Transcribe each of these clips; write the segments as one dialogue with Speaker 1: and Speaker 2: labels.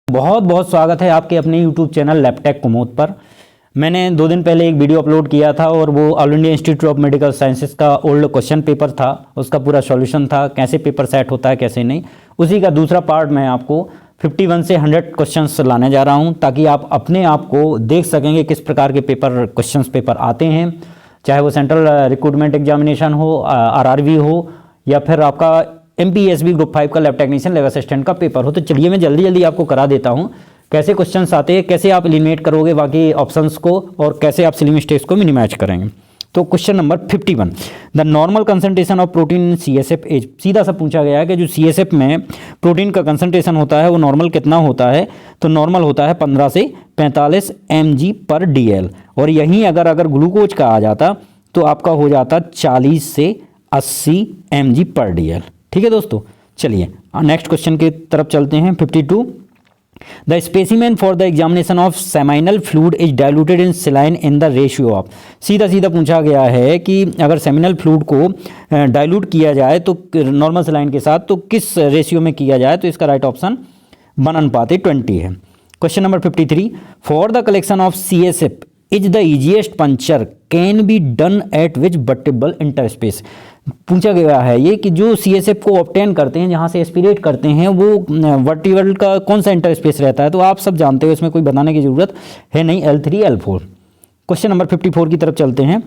Speaker 1: बहुत बहुत स्वागत है आपके अपने YouTube चैनल लैबटेक कुमोद पर। मैंने 2 दिन पहले एक वीडियो अपलोड किया था और वो all India institute of medical sciences का ओल्ड क्वेश्चन पेपर था, उसका पूरा सॉल्यूशन था, कैसे पेपर सेट होता है कैसे नहीं। उसी का दूसरा पार्ट मैं आपको 51 से 100 क्वेश्चंस लाने जा रहा हूं ताकि आप अपने आप को देख सकेंगे किस प्रकार के क्वेश्चंस पेपर आते हैं, चाहे वो सेंट्रल रिक्रूटमेंट एग्जामिनेशन हो, RRB हो, या फिर आपका MPSB ग्रुप 5 का लैब टेक्नीशियन लैब असिस्टेंट का पेपर हो। तो चलिए मैं जल्दी जल्दी आपको करा देता हूं कैसे क्वेश्चंस आते हैं, कैसे आप एलिमिनेट करोगे बाकी ऑप्शंस को और कैसे आप सिली मिस्टेक्स को मिनिमाइज करेंगे। तो question number 51, the normal concentration of protein in CSF as. सीधा सा पूछा गया है कि जो CSF में प्रोटीन का कंसंट्रेशन होता है वो नॉर्मल कितना होता है। तो नॉर्मल होता है 15 से 45 mg/dl, और यहीं अगर ग्लूकोज का आ जाता तो आपका हो जाता 40 से 80 mg/dl। ठीक है दोस्तों, चलिए नेक्स्ट क्वेश्चन की तरफ चलते हैं। 52, the specimen for the examination of seminal fluid is diluted in सेलाइन in the ratio of. सीधा सीधा पूछा गया है कि अगर सेमिनल फ्लूइड को डाइल्यूट किया जाए तो नॉर्मल सेलाइन के साथ तो किस रेशियो में किया जाए। तो इसका राइट ऑप्शन 1:20 है। Question number 53, for the collection of CSF is the easiest puncture can be done at which vertebral interspace. पूछा गया है ये कि जो CSF को ऑब्टेन करते हैं, जहाँ से एस्पिरेट करते हैं, वो वर्टिब्रल का कौन सा इंटरस्पेस रहता है। तो आप सब जानते हो, इसमें कोई बताने की जरूरत है नहीं, L3 L4। क्वेश्चन नंबर 54 की तरफ चलते हैं।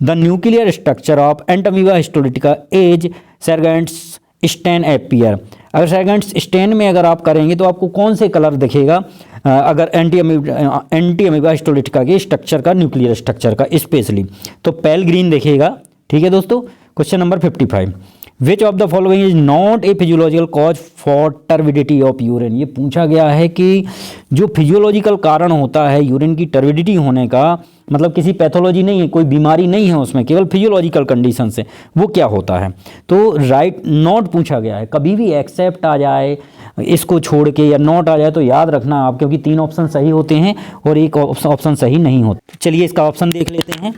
Speaker 1: The nuclear structure of Entamoeba histolytica as Sargent's stain appear. अगर सर्गेंट्स स्टेन में अगर आप करेंगे तो आपको कौन से कलर दिखेगा अगर एंटीअमीबा हिस्टोलिटिका के स्ट्रक्चर का, न्यूक्लियर स्ट्रक्चर का स्पेशली, तो पेल ग्रीन दिखेगा। ठीक है दोस्तों। Question number 55, which of the following is not a physiological cause for turbidity of urine. ये पूछा गया है कि जो फिजियोलॉजिकल कारण होता है यूरिन की टर्बिडिटी होने का, मतलब किसी पैथोलॉजी नहीं है, कोई बीमारी नहीं है उसमें, केवल फिजियोलॉजिकल कंडीशन से, वो क्या होता है। तो राइट नॉट पूछा गया है। कभी भी एक्सेप्ट आ जाए इसको छोड़ के या नॉट आ जाए तो याद रखना आप, क्योंकि 3 ऑप्शन सही होते हैं और एक ऑप्शन सही नहीं होता। चलिए इसका ऑप्शन देख लेते हैं।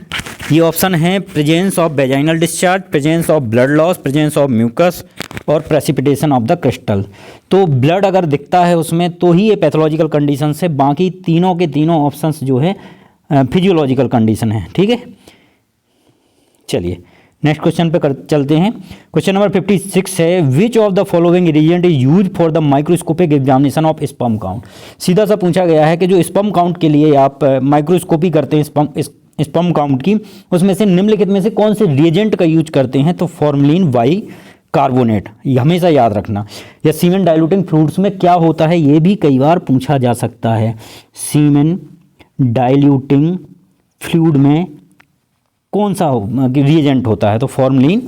Speaker 1: ये ऑप्शन है presence of vaginal discharge, presence of blood loss, presence of mucus और प्रेसिपिटेशन ऑफ द क्रिस्टल। तो ब्लड अगर दिखता है उसमें तो ही ये पैथोलॉजिकल कंडीशन है, बाकी तीनों के तीनों ऑप्शंस जो है फिजियोलॉजिकल कंडीशन है। ठीक है, चलिए नेक्स्ट क्वेश्चन पे चलते हैं। क्वेश्चन नंबर 56 है, विच of the following reagent is use for the microscopic examination of sperm count. सीधा सा पूछा गया है कि जो स्पर्म काउंट के लिए आप माइक्रोस्कोपी करते हैं स्पर्म काउंट की, उसमें से निम्नलिखित में से कौन से रिएजेंट का यूज करते हैं। तो फॉर्मलिन वाई कार्बोनेट, ये हमेशा याद रखना। या सीमेन डाइल्यूटिंग फ्लूइड्स में क्या होता है, ये भी कई बार पूछा जा सकता है। सीमेन डाइल्यूटिंग फ्लूइड में कौन सा रिएजेंट होता है। तो फॉर्मलिन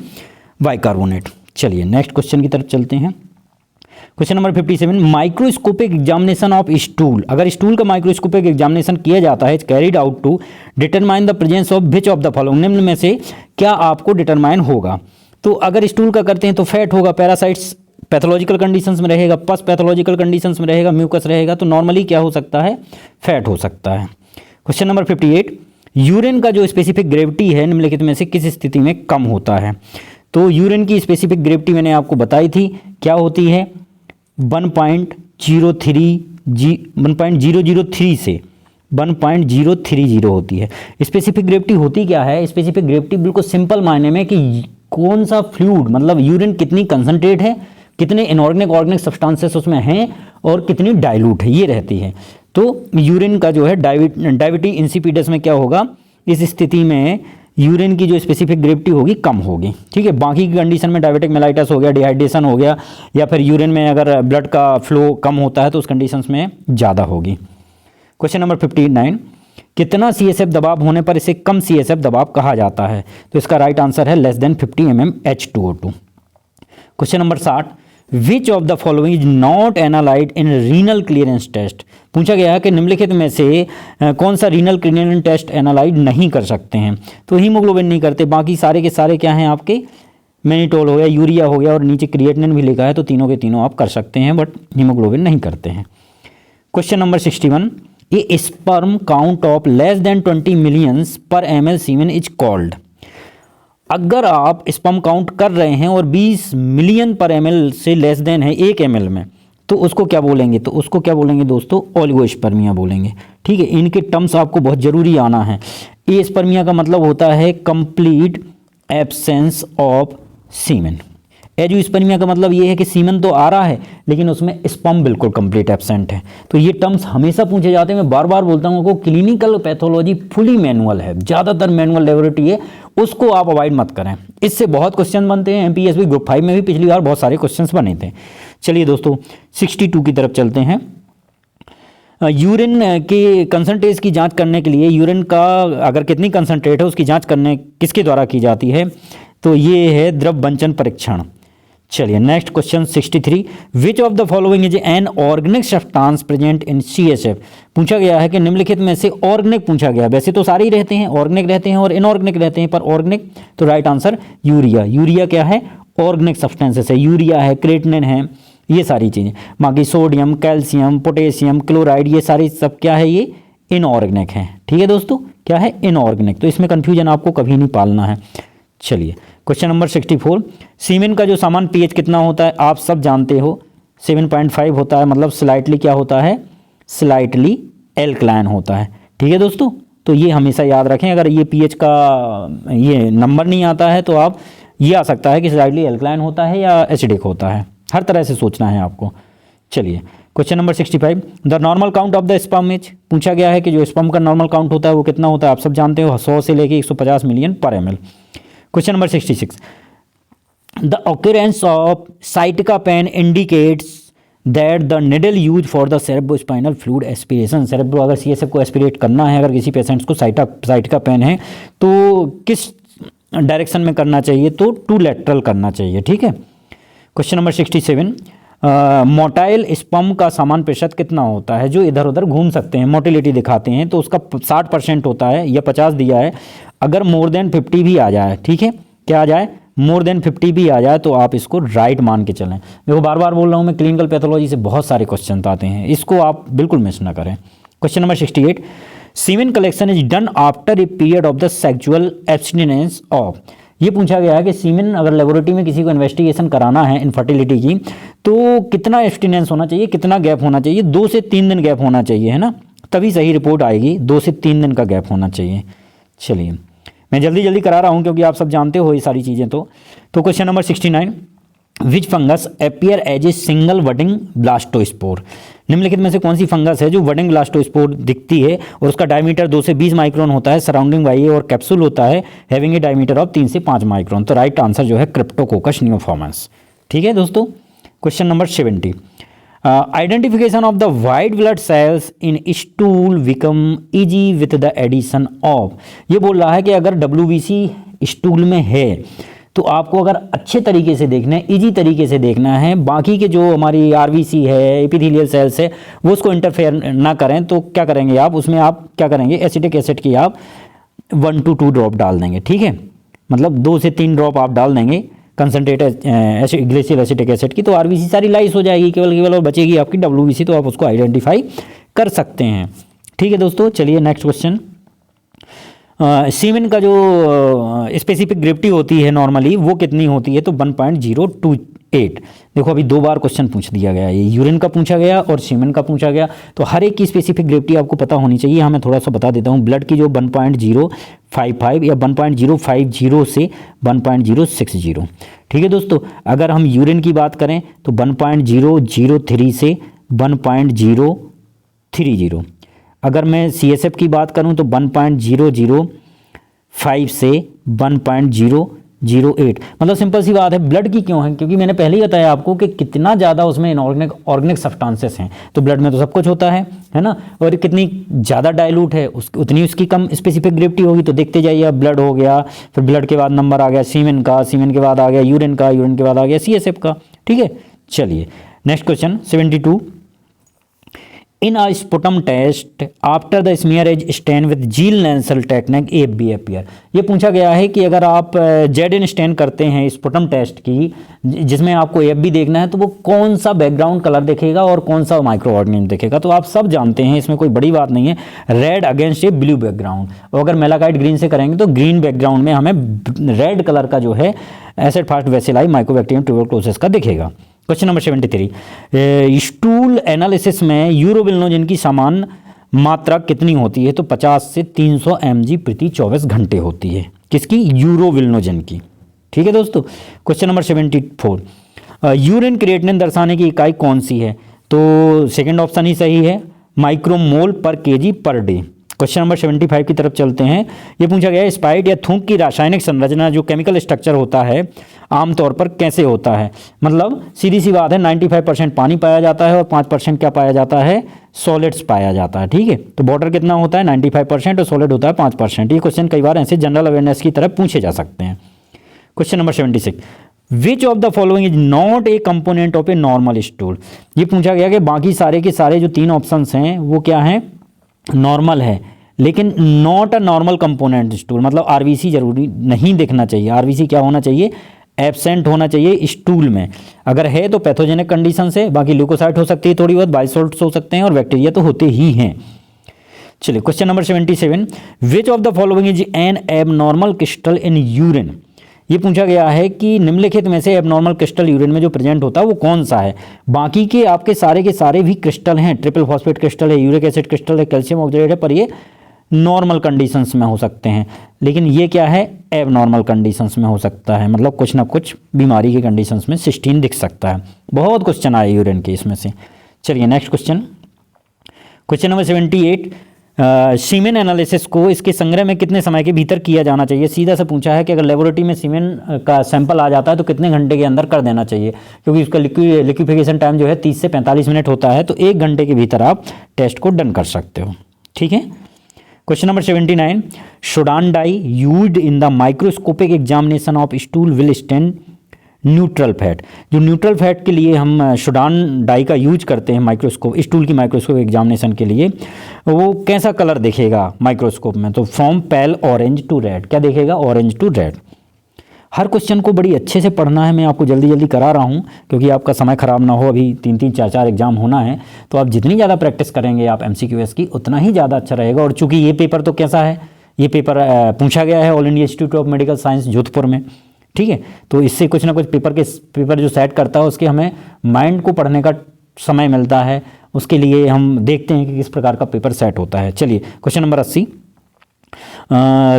Speaker 1: बाइकार्बोनेट। चलिए नेक्स्ट क्वेश्चन की तरफ चलते हैं। Question number 57, microscopic examination of stool. अगर स्टूल का माइक्रोस्कोपिक एग्जामिनेशन किया जाता है, carried out to determine the presence of which of the following, निम्न में से क्या आपको डिटरमाइन होगा। तो अगर स्टूल का करते हैं तो फैट होगा, पैरासाइट्स पैथोलॉजिकल कंडीशंस में रहेगा, पस पैथोलॉजिकल कंडीशंस में रहेगा, म्यूकस रहेगा। तो नॉर्मली क्या हो सकता है, फैट हो सकता है। क्वेश्चन नंबर 58, यूरिन का जो स्पेसिफिक ग्रेविटी है निम्नलिखित में से किस स्थिति में कम होता है। तो यूरिन की स्पेसिफिक ग्रेविटी मैंने आपको बताई थी, क्या होती है 1.003 से 1.030 होती है। स्पेसिफिक ग्रेविटी होती क्या है, स्पेसिफिक ग्रेविटी बिल्कुल सिंपल मायने में कि कौन सा फ्लूइड, मतलब यूरिन कितनी कंसंट्रेट है, कितने इनऑर्गेनिक ऑर्गेनिक सब्सटेंसेस उसमें हैं और कितनी डाइल्यूट है, ये रहती है। तो यूरिन का जो है डायबिटी इंसिपिडस में क्या होगा, इस स्थिति में यूरिन की जो स्पेसिफिक ग्रेविटी होगी कम होगी। ठीक है, बाकी की कंडीशन में डायबिटिक मेलाइटस हो गया, डिहाइड्रेशन हो गया, या फिर यूरिन में अगर ब्लड का फ्लो कम होता है तो उस कंडीशंस में ज़्यादा होगी। क्वेश्चन नंबर 59, कितना CSF दबाव होने पर इसे कम CSF दबाव कहा जाता है। तो इसका राइट आंसर है less than 50 mm H2O2। Question number 60, which of the following is not analysed in renal clearance test. पूछा गया है कि निम्नलिखित में से कौन सा रीनल क्लियरेंस टेस्ट एनालाइड नहीं कर सकते हैं। तो हीमोग्लोबिन नहीं करते, बाकी सारे के सारे क्या हैं आपके, मैनिटोल हो गया, यूरिया हो गया और नीचे क्रिएटिनिन भी लिखा है, तो तीनों के तीनों आप कर सकते हैं, बट हीमोग्लोबिन नहीं करते हैं। Question number 61, A sperm count of less than 20 millions पर ml सीमेन इज कॉल्ड। अगर आप स्पर्म काउंट कर रहे हैं और 20 मिलियन पर ml से लेस देन है 1 ml में, तो उसको क्या बोलेंगे, तो उसको क्या बोलेंगे दोस्तों, ओलिगोस्पर्मिया बोलेंगे। ठीक है, इनके टर्म्स आपको बहुत ज़रूरी आना है। एस्पर्मिया का मतलब होता है कंप्लीट एब्सेंस ऑफ सीमेन। एजियोस्पर्मिया का मतलब ये है कि सीमेन तो आ रहा है लेकिन उसमें स्पर्म बिल्कुल कंप्लीट एब्सेंट है। तो ये टर्म्स हमेशा पूछे जाते हैं। मैं बार बार बोलता हूँ, क्लिनिकल पैथोलॉजी फुली मैनुअल है, ज़्यादातर मैनुअल लेबोरेटरी है, उसको आप अवॉइड मत करें। इससे बहुत क्वेश्चन बनते हैं। एमपीएसबी ग्रुप 5 में भी पिछली बार बहुत सारे क्वेश्चन बने थे। चलिए दोस्तों 62 की तरफ चलते हैं। यूरिन के कंसंट्रेट की जांच करने के लिए, यूरिन का अगर कितनी कंसंट्रेट है उसकी जांच करने किसके द्वारा की जाती है, तो ये है द्रव बंचन परीक्षण। चलिए next question 63, which of the following is an organic substance present in CSF. पूछा गया है कि निम्नलिखित में से ऑर्गेनिक पूछा गया। वैसे तो सारे ही रहते हैं, ऑर्गेनिक रहते हैं और इनऑर्गेनिक रहते हैं, पर ऑर्गेनिक तो राइट आंसर यूरिया। यूरिया क्या है, ऑर्गेनिक सब्सटेंसेस है। यूरिया है, क्रेटिनिन है, ये सारी चीज़ें। बाकी सोडियम, कैल्शियम, पोटेशियम, क्लोराइड, ये सारी सब क्या है, ये इनऑर्गेनिक है। ठीक है दोस्तों, क्या है, इनऑर्गेनिक। तो इसमें कंफ्यूजन आपको कभी नहीं पालना है। चलिए क्वेश्चन नंबर 64, सीमेन का जो सामान्य पीएच कितना होता है, आप सब जानते हो 7.5 होता है, मतलब स्लाइटली क्या होता है, स्लाइटली एल्कलाइन होता है। ठीक है दोस्तों, तो ये हमेशा याद रखें। अगर ये पीएच का ये नंबर नहीं आता है तो आप ये आ सकता है कि स्लाइटली एल्कलाइन होता है या एसिडिक होता है, हर तरह से सोचना है आपको। चलिए question number 65, the normal count of the sperm is. पूछा गया है कि जो स्पर्म का नॉर्मल काउंट होता है वो कितना होता है, आप सब जानते हो 100 से लेके 150 मिलियन पर ml। Question number 66, the occurrence of sciatica pain indicates that the needle use for the cerebrospinal fluid aspiration. Cerebro अगर सीएसएफ को एस्पिरेट करना है, अगर किसी पेशेंट्स को साइटिका पेन है तो किस डायरेक्शन में करना चाहिए, तो टू लेटरल करना चाहिए। ठीक है। क्वेश्चन नंबर 67, मोटाइल स्पर्म का सामान्य प्रतिशत कितना होता है, जो इधर उधर घूम सकते हैं, मोटिलिटी दिखाते हैं, तो उसका 60% होता है या 50 दिया है। अगर मोर देन 50 भी आ जाए, ठीक है, क्या आ जाए, मोर देन 50 भी आ जाए तो आप इसको राइट मान के चलें। देखो बार बार बोल रहा हूँ मैं, क्लिनिकल पैथोलॉजी से बहुत सारे क्वेश्चन आते हैं, इसको आप बिल्कुल मिस ना करें। Question number 68, semen collection is done after a period of the sexual abstinence of. ये पूछा गया है कि सीमेन अगर लेबोरेटरी में किसी को इन्वेस्टिगेशन कराना है इनफर्टिलिटी की, तो कितना एब्सटिनेंस होना चाहिए, कितना गैप होना चाहिए, 2 से 3 दिन गैप होना चाहिए, है ना, तभी सही रिपोर्ट आएगी। 2 से 3 दिन का गैप होना चाहिए। चलिए मैं जल्दी जल्दी करा रहा हूँ क्योंकि आप सब जानते हो ये सारी चीज़ें। तो question number 69, which fungus appear as a single budding blastospore. निम्नलिखित में से कौन सी फंगस है जो वडिंग ब्लास्टोस्पोर दिखती है और उसका डायमीटर 2 से 20 माइक्रोन होता है, सराउंडिंग बाई और कैप्सूल होता है हैविंग ए डायमीटर ऑफ 3 से 5 माइक्रोन। तो राइट आंसर जो है क्रिप्टोकोकस नियोफॉर्मस। ठीक है दोस्तों। Question number 70, identification of the white blood cells in stool become easy with the addition of. ये बोल रहा है कि अगर WBC स्टूल में है तो आपको अगर अच्छे तरीके से देखना है, इजी तरीके से देखना है, बाकी के जो हमारी RBC है, एपिथेलियल सेल्स है, वो उसको इंटरफेयर ना करें, तो क्या करेंगे आप, उसमें आप क्या करेंगे, एसिटिक एसिड की आप 1 to 2 ड्रॉप डाल देंगे। ठीक है, मतलब 2 से 3 ड्रॉप आप डाल देंगे कंसनट्रेट ग्लेशियल एसिटिक एसिड की, तो RBC सारी लाइस हो जाएगी, केवल और बचेगी आपकी WBC, तो आप उसको आइडेंटिफाई कर सकते हैं। ठीक है दोस्तों। चलिए नेक्स्ट क्वेश्चन, सीमेन का जो स्पेसिफिक ग्रेविटी होती है नॉर्मली वो कितनी होती है, तो 1.028। देखो अभी 2 बार क्वेश्चन पूछ दिया गया, ये यूरिन का पूछा गया और सीमेन का पूछा गया, तो हर एक की स्पेसिफिक ग्रेविटी आपको पता होनी चाहिए। हाँ मैं थोड़ा सा बता देता हूँ, ब्लड की जो 1.055 या 1.050 से 1.060। ठीक है दोस्तों। अगर हम यूरिन की बात करें तो 1.003 से 1.030। अगर मैं CSF की बात करूं तो 1.005 से 1.008। मतलब सिंपल सी बात है, ब्लड की क्यों है, क्योंकि मैंने पहले ही बताया आपको कि कितना ज़्यादा उसमें ऑर्गेनिक सब्सटेंसेस हैं, तो ब्लड में तो सब कुछ होता है ना, और कितनी ज़्यादा डाइल्यूट है उतनी उसकी कम स्पेसिफिक ग्रेविटी होगी। तो देखते जाइए, अब ब्लड हो गया, फिर ब्लड के बाद नंबर आ गया सीमेन का, सीमेन के बाद आ गया यूरिन का, यूरिन के बाद आ गया CSF का। ठीक है। चलिए next question 72, in a sputum test after the smear as stain with Ziehl लेंसल टेक्निक AFB अपीयर। ये पूछा गया है कि अगर आप ZN स्टेन करते हैं स्पुटम टेस्ट की, जिसमें आपको AFB देखना है, तो वो कौन सा बैकग्राउंड कलर दिखेगा और कौन सा माइक्रो ऑर्गेनिज्म दिखेगा। तो आप सब जानते हैं, इसमें कोई बड़ी बात नहीं है, रेड अगेंस्ट ए ब्लू बैकग्राउंड। और अगर मेलाकाइट ग्रीन से करेंगे तो ग्रीन बैकग्राउंड में हमें रेड कलर का जो है एसिड फास्ट वेसिलाई माइकोबैक्टीरियम ट्यूबरक्लोसिस का दिखेगा। क्वेश्चन नंबर 73, स्टूल एनालिसिस में यूरोबिलिनोजन की समान मात्रा कितनी होती है? तो 50 से 300 mg प्रति 24 घंटे होती है। किसकी? यूरोबिलिनोजन की। ठीक है दोस्तों। क्वेश्चन नंबर 74, यूरिन क्रिएटिनिन दर्शाने की इकाई कौन सी है? तो सेकंड ऑप्शन ही सही है, माइक्रोमोल पर KG per day. Question number 75 की तरफ चलते हैं। ये पूछा गया है स्पाइट या थूक की रासायनिक संरचना जो केमिकल स्ट्रक्चर होता है आमतौर पर कैसे होता है? मतलब सीधी सी बात है, 95% पानी पाया जाता है और 5% क्या पाया जाता है? सॉलिड्स पाया जाता है। ठीक है, तो बॉर्डर कितना होता है? 95% और सॉलिड होता है 5%। ये क्वेश्चन कई बार ऐसे जनरल अवेयरनेस की तरफ पूछे जा सकते हैं। Question number 76, which of the following is not a component of a normal stool? ये पूछा गया कि बाकी सारे के सारे जो 3 ऑप्शंस हैं वो क्या हैं? नॉर्मल है, लेकिन not a normal component stool, मतलब आरबीसी जरूरी नहीं दिखना चाहिए। आरबीसी क्या होना चाहिए? एब्सेंट होना चाहिए स्टूल में। अगर है तो पैथोजेनिक कंडीशन से, बाकी ल्यूकोसाइट हो सकती है, थोड़ी बहुत बाइसोल्ट्स हो सकते हैं और बैक्टीरिया तो होते ही हैं। चलिए question number 77, which of the following is an abnormal crystal in urine? ये पूछा गया है कि निम्नलिखित में से एबनॉर्मल क्रिस्टल यूरिन में जो प्रेजेंट होता है वो कौन सा है? बाकी के आपके सारे के सारे भी क्रिस्टल हैं, ट्रिपल फॉस्फेट क्रिस्टल है, यूरिक एसिड क्रिस्टल है, कैल्शियम ऑक्साइड है, पर ये नॉर्मल कंडीशंस में हो सकते हैं। लेकिन ये क्या है? एबनॉर्मल कंडीशंस में हो सकता है, मतलब कुछ ना कुछ बीमारी की कंडीशंस में सिस्टीन दिख सकता है। बहुत क्वेश्चन आए यूरिन के इसमें से। चलिए next question, question number 78, semen analysis को इसके संग्रह में कितने समय के भीतर किया जाना चाहिए? सीधा से पूछा है कि अगर लेबोरेटरी में सीमेन का सैंपल आ जाता है तो कितने घंटे के अंदर कर देना चाहिए, क्योंकि उसका लिक्विफिकेशन टाइम जो है 30 से 45 मिनट होता है, तो 1 घंटे के भीतर आप टेस्ट को डन कर सकते हो। ठीक है। Question number 79, Sudan dye used in the microscopic examination of stool will stand neutral fat. जो न्यूट्रल फैट के लिए हम शोडान डाई का यूज करते हैं माइक्रोस्कोप, स्टूल की माइक्रोस्कोप एग्जामिनेशन के लिए, वो कैसा कलर दिखेगा माइक्रोस्कोप में? तो from pale orange to red. क्या दिखेगा? Orange to red. हर क्वेश्चन को बड़ी अच्छे से पढ़ना है, मैं आपको जल्दी जल्दी करा रहा हूँ क्योंकि आपका समय ख़राब ना हो। अभी 3-3, 4-4 एग्जाम होना है, तो आप जितनी ज़्यादा प्रैक्टिस करेंगे आप MCQS की, उतना ही ज़्यादा अच्छा रहेगा। और चूंकि ये पेपर तो कैसा है, ये पेपर पूछा गया है all India institute of medical science Jodhpur में। ठीक है, तो इससे कुछ ना कुछ पेपर जो सेट करता है उसके हमें माइंड को पढ़ने का समय मिलता है। उसके लिए हम देखते हैं कि किस प्रकार का पेपर सेट होता है। चलिए क्वेश्चन नंबर 80,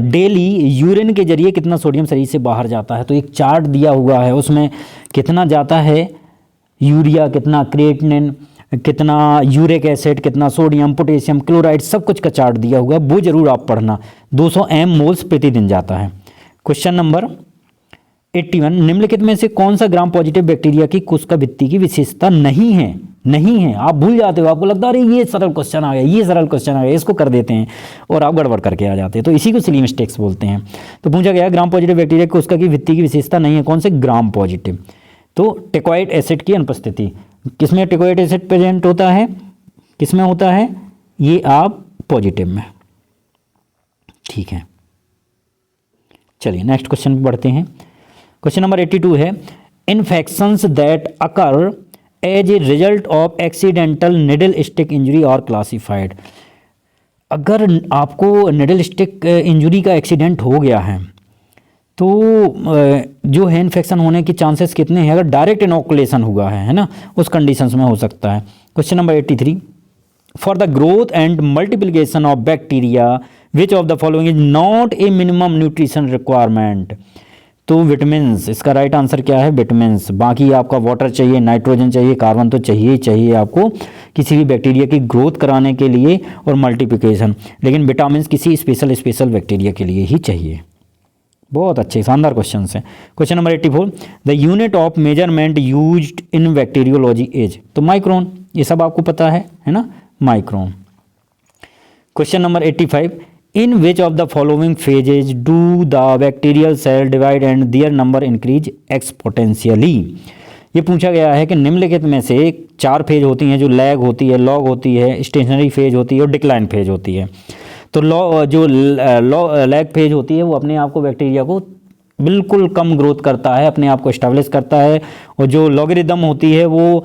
Speaker 1: डेली यूरिन के जरिए कितना सोडियम शरीर से बाहर जाता है? तो एक चार्ट दिया हुआ है, उसमें कितना जाता है यूरिया, कितना क्रिएटिनिन, कितना यूरिक एसिड, कितना सोडियम, पोटेशियम, क्लोराइड, सब कुछ का चार्ट दिया हुआ है, वो जरूर आप पढ़ना। 200 मोल्स प्रतिदिन जाता है। क्वेश्चन नंबर 81, निम्नलिखित में से कौन सा ग्राम पॉजिटिव बैक्टीरिया की कोशिका भित्ति की विशेषता नहीं है? नहीं है, आप भूल जाते हो, आपको लगता है अरे ये सरल क्वेश्चन आ गया, ये सरल क्वेश्चन आ गया, इसको कर देते हैं और आप गड़बड़ करके आ जाते हैं। तो इसी को सिली मिस्टेक्स बोलते हैं। तो पूछा गया ग्राम पॉजिटिव बैक्टीरिया की कोशिका की भित्ति की विशेषता नहीं है, कौन से? Gram positive. तो टेकोइड एसिड की अनुपस्थिति, किसमें टेकोइड एसिड प्रेजेंट होता है? किसमें होता है? ये आप पॉजिटिव में। ठीक है, चलिए नेक्स्ट क्वेश्चन पे बढ़ते हैं। क्वेश्चन नंबर 82 है, infections that occur as a result of accidental needle stick injury और क्लासिफाइड। अगर आपको निडल स्टिक इंजरी का एक्सीडेंट हो गया है तो जो है इन्फेक्शन होने के चांसेस कितने हैं? अगर डायरेक्ट इनोकुलेशन हुआ है ना, उस कंडीशंस में हो सकता है। Question number 83, for the growth and multiplication of bacteria which of the following is not a minimum nutrition requirement? तो विटामिन्स, इसका राइट आंसर क्या है? विटामिन्स। बाकी आपका वाटर चाहिए, नाइट्रोजन चाहिए, कार्बन तो चाहिए ही चाहिए आपको किसी भी बैक्टीरिया की ग्रोथ कराने के लिए और मल्टीप्लिकेशन, लेकिन विटामिन्स किसी स्पेशल बैक्टीरिया के लिए ही चाहिए। बहुत अच्छे शानदार क्वेश्चन हैं। Question number 84, the unit of measurement used in bacteriology is? तो माइक्रोन, ये सब आपको पता है ना, micron. Question number 85, in which of the following phases do the bacterial cell divide and their number increase exponentially? ये पूछा गया है कि निम्नलिखित में से 4 फेज होती हैं, जो लैग होती है, लॉग होती है, स्टेशनरी फेज होती है और डिक्लाइन फेज होती है। तो जो लैग फेज होती है वो अपने आप को बैक्टीरिया को बिल्कुल कम ग्रोथ करता है, अपने आप को एस्टेब्लिश करता है, और जो लॉगरिदम होती है वो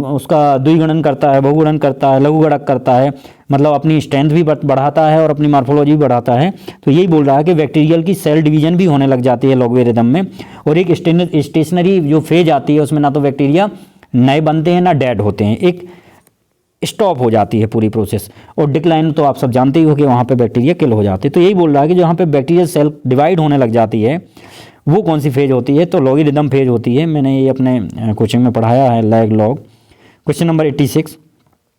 Speaker 1: उसका द्विगुणन करता है, बहुगुणन करता है, लघुगणक करता है, मतलब अपनी स्ट्रेंथ भी बढ़ाता है और अपनी मॉर्फोलॉजी भी बढ़ाता है। तो यही बोल रहा है कि बैक्टीरियल की सेल डिवीजन भी होने लग जाती है लॉगरिदम में, और एक स्टेशनरी जो फेज आती है उसमें ना तो बैक्टीरिया नए बनते हैं ना डेड होते हैं, एक स्टॉप हो जाती है पूरी प्रोसेस। और डिक्लाइन तो आप सब जानते ही हो कि वहाँ पे बैक्टीरिया किल हो जाते हैं। तो यही बोल रहा है कि जहाँ पे बैक्टीरियल सेल डिवाइड होने लग जाती है वो कौन सी फेज होती है, तो लॉगरिदम फेज होती है। मैंने ये अपने कोचिंग में पढ़ाया है, लैग लॉग। क्वेश्चन नंबर 86,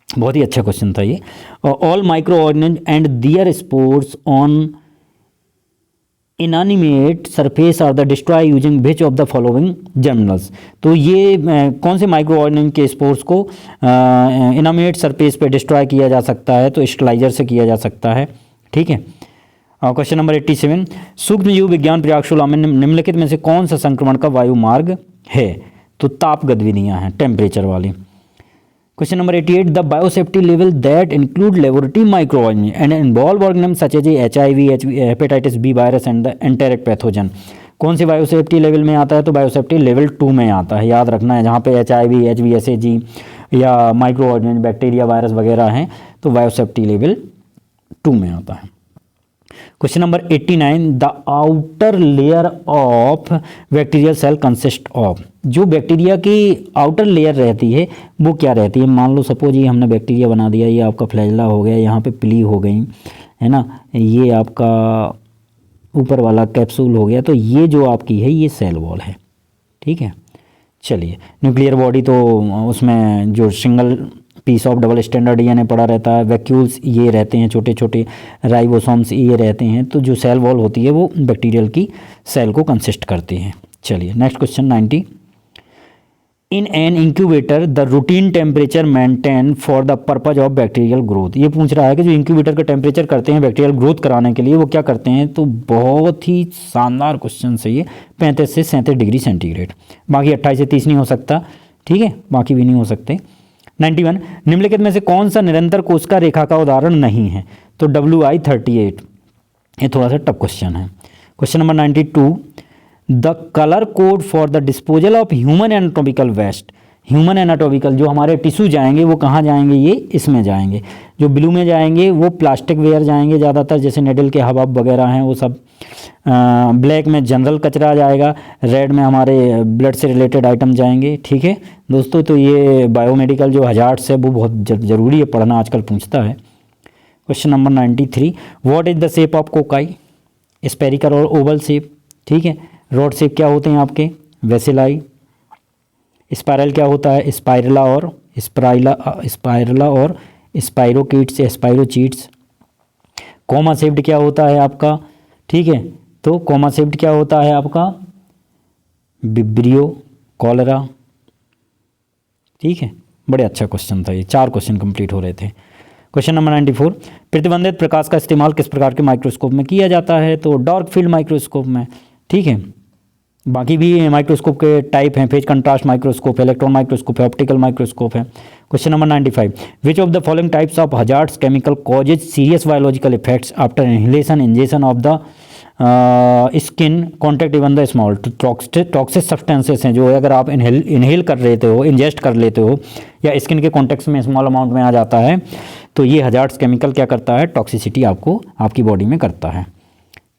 Speaker 1: बहुत ही अच्छा क्वेश्चन था ये। All micro organism and their spores on inanimate surface are the destroy using which of the following journals. तो ये कौन से माइक्रो ऑर्गेनिज्म के स्पोर्स को इनएनिमेट सरफेस पे डिस्ट्रॉय किया जा सकता है, तो स्टरलाइजर से किया जा सकता है। ठीक है। क्वेश्चन नंबर 87, सूक्ष्म जीव विज्ञान प्रयोगशाला में निम्नलिखित में से कौन सा संक्रमण का वायु मार्ग है, तो ताप गतिविधियाँ हैं, टेम्परेचर वाली। Question number 88, the biosafety level that include laboratory microorganisms and involve organisms such as HIV, hepatitis B virus and the enteric pathogen। कौन से बायोसेफ्टी लेवल में आता है, तो बायोसेफ्टी लेवल 2 में आता है, याद रखना है। जहाँ पे HIV, HVSAG या माइक्रो ऑर्गेनिज्म बैक्टीरिया वायरस वगैरह हैं तो बायोसेफ्टी लेवल 2 में आता है। Question number 89, the outer layer of bacterial cell consist of. जो बैक्टीरिया की आउटर लेयर रहती है वो क्या रहती है, मान लो सपोज ये हमने बैक्टीरिया बना दिया, ये आपका फ्लैजेला हो गया, यहाँ पे प्ली हो गई है ना, ये आपका ऊपर वाला कैप्सूल हो गया, तो ये जो आपकी है ये सेल वॉल है। ठीक है। चलिए, न्यूक्लियर बॉडी तो उसमें जो single piece of double standard DNA पड़ा रहता है, वैक्यूल्स ये रहते हैं, छोटे छोटे राइबोसोम्स ये रहते हैं। तो जो सेल वॉल होती है वो बैक्टीरियल की सेल को कंसिस्ट करती है। चलिए next question 90, in an incubator the routine temperature maintain for the purpose of bacterial growth. ये पूछ रहा है कि जो इंक्यूबेटर का टेम्परेचर करते हैं बैक्टीरियल ग्रोथ कराने के लिए वो क्या करते हैं, तो बहुत ही शानदार क्वेश्चन है ये, 35 से 37 डिग्री सेंटीग्रेड। बाकी 28 से 30 नहीं हो सकता। ठीक है, बाकी भी नहीं हो सकते। 91, निम्नलिखित में से कौन सा निरंतर कोशिका रेखा का उदाहरण नहीं है, तो WI38। ये थोड़ा सा टफ क्वेश्चन है। Question number 92, the colour code for the disposal of human anatomical waste. Human anatomical जो हमारे टिश्यू जाएंगे वो कहाँ जाएंगे, ये इसमें जाएंगे। जो ब्लू में जाएंगे वो प्लास्टिक वेयर जाएंगे ज़्यादातर, जैसे नेडल के हवाब वगैरह हैं वो सब। ब्लैक में जनरल कचरा जाएगा, रेड में हमारे ब्लड से रिलेटेड आइटम जाएंगे। ठीक है दोस्तों, तो ये बायोमेडिकल जो हजार्ड्स है वो बहुत ज़रूरी है पढ़ना, आजकल पूछता है। Question number 93, what is the shape of cocci, spherical और ओवल शेप। ठीक है, रॉड शेप क्या होते हैं आपके, वेसिलाई। स्पाइरल क्या होता है, स्पाइरला और स्पाइरोकीट्स या स्पाइरोचीट्स। कॉमा शेप्ड क्या होता है आपका, ठीक है, तो कॉमा शेप्ड क्या होता है आपका, विब्रियो कॉलरा। ठीक है, बड़े अच्छा क्वेश्चन था ये, 4 क्वेश्चन कंप्लीट हो रहे थे। क्वेश्चन नंबर 94, प्रतिबंधित प्रकाश का इस्तेमाल किस प्रकार के माइक्रोस्कोप में किया जाता है, तो डार्क फील्ड माइक्रोस्कोप में। ठीक है, बाकी भी माइक्रोस्कोप के टाइप हैं, फेज कंट्रास्ट माइक्रोस्कोप है, इलेक्ट्रॉन माइक्रोस्कोप है, ऑप्टिकल माइक्रोस्कोप है। Question number 95, which of the following types of hazards chemical causes serious biological effects after inhalation injection of the skin contact even the small. Toxic substances हैं जो अगर आप inhale कर लेते हो, ingest कर लेते हो या स्किन के कॉन्टैक्ट में स्मॉल अमाउंट में आ जाता है, तो ये हजार्ड्स केमिकल क्या करता है, टॉक्सिसिटी आपको आपकी बॉडी में करता है।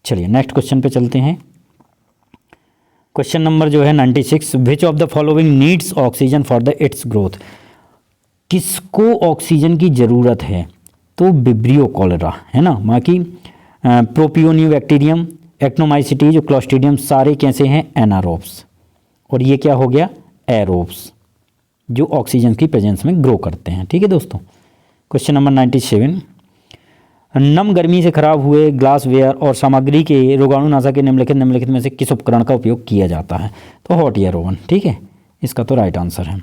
Speaker 1: चलिए नेक्स्ट क्वेश्चन पे चलते हैं। क्वेश्चन नंबर जो है 96, विच of the following needs oxygen for the it's growth. किसको ऑक्सीजन की ज़रूरत है, तो विब्रियो कॉलरा है ना। बाकी प्रोपियोनियो बैक्टीरियम, एक्नोमाइसिटी, जो क्लोस्ट्रीडियम, सारे कैसे हैं, एनारोब्स। और ये क्या हो गया, एरोब्स, जो ऑक्सीजन की प्रेजेंस में ग्रो करते हैं। ठीक है दोस्तों। क्वेश्चन नंबर 97, नम गर्मी से खराब हुए ग्लासवेयर और सामग्री के रोगाणुनाशक के निम्नलिखित में से किस उपकरण का उपयोग किया जाता है, तो हॉट एयर ओवन। ठीक है, इसका तो राइट आंसर है।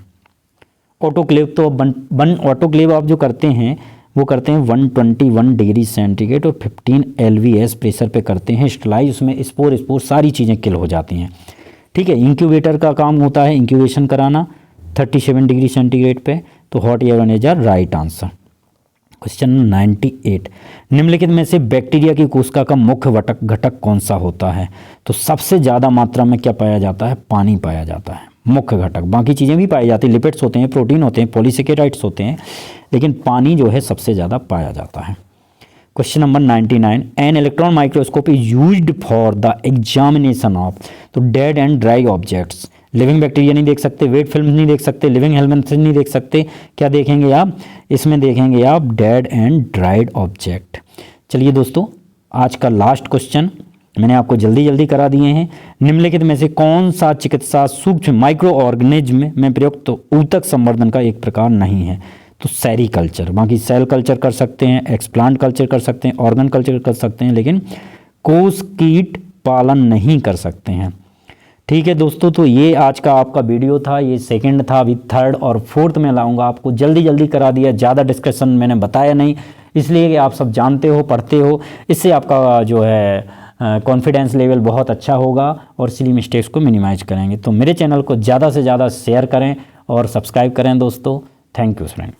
Speaker 1: ऑटोक्लेव, तो वन ऑटोक्लेव आप जो करते हैं वो करते हैं 121 डिग्री सेंटीग्रेड और 15 LVS प्रेशर पे करते हैं। स्टरलाइज, उसमें स्पोर सारी चीज़ें किल हो जाती हैं। ठीक है, इंक्यूबेटर का काम होता है इंक्यूबेशन कराना 37 डिग्री सेंटीग्रेड पे, तो hot air oven is right answer. Question 98, निम्नलिखित में से बैक्टीरिया की कोशिका का मुख्य घटक कौन सा होता है, तो सबसे ज़्यादा मात्रा में क्या पाया जाता है, पानी पाया जाता है मुख्य घटक। बाकी चीज़ें भी पाई जाती हैं, लिपिड्स होते हैं, प्रोटीन होते हैं, पॉलीसेकेराइड्स होते हैं, लेकिन पानी जो है सबसे ज़्यादा पाया जाता है। Question number 99, an electron microscope is used for the examination of, तो dead and dry objects, living bacteria नहीं देख सकते, वेट फिल्म नहीं देख सकते, लिविंग हेल्मेंथ्स नहीं देख सकते। क्या देखेंगे आप? इसमें देखेंगे आप डेड एंड ड्राइड ऑब्जेक्ट। चलिए दोस्तों, आज का लास्ट क्वेश्चन मैंने आपको जल्दी जल्दी करा दिए हैं। निम्नलिखित में से कौन सा चिकित्सा सूक्ष्म माइक्रो ऑर्गेनिज्म में प्रयुक्त ऊतक संवर्धन का एक प्रकार नहीं है? तो सेरीकल्चर। बाकी सेल कल्चर कर सकते हैं, एक्सप्लांट कल्चर कर सकते हैं, ऑर्गन कल्चर कर सकते हैं, लेकिन कोष कीट पालन नहीं कर सकते हैं। ठीक है दोस्तों, तो ये आज का आपका वीडियो था, ये सेकंड था। अभी थर्ड और फोर्थ में लाऊंगा, आपको जल्दी जल्दी करा दिया, ज़्यादा डिस्कशन मैंने बताया नहीं, इसलिए कि आप सब जानते हो, पढ़ते हो, इससे आपका जो है कॉन्फिडेंस लेवल बहुत अच्छा होगा और सिली मिस्टेक्स को मिनिमाइज करेंगे। तो मेरे चैनल को ज़्यादा से ज़्यादा शेयर करें और सब्सक्राइब करें दोस्तों। Thank you friend.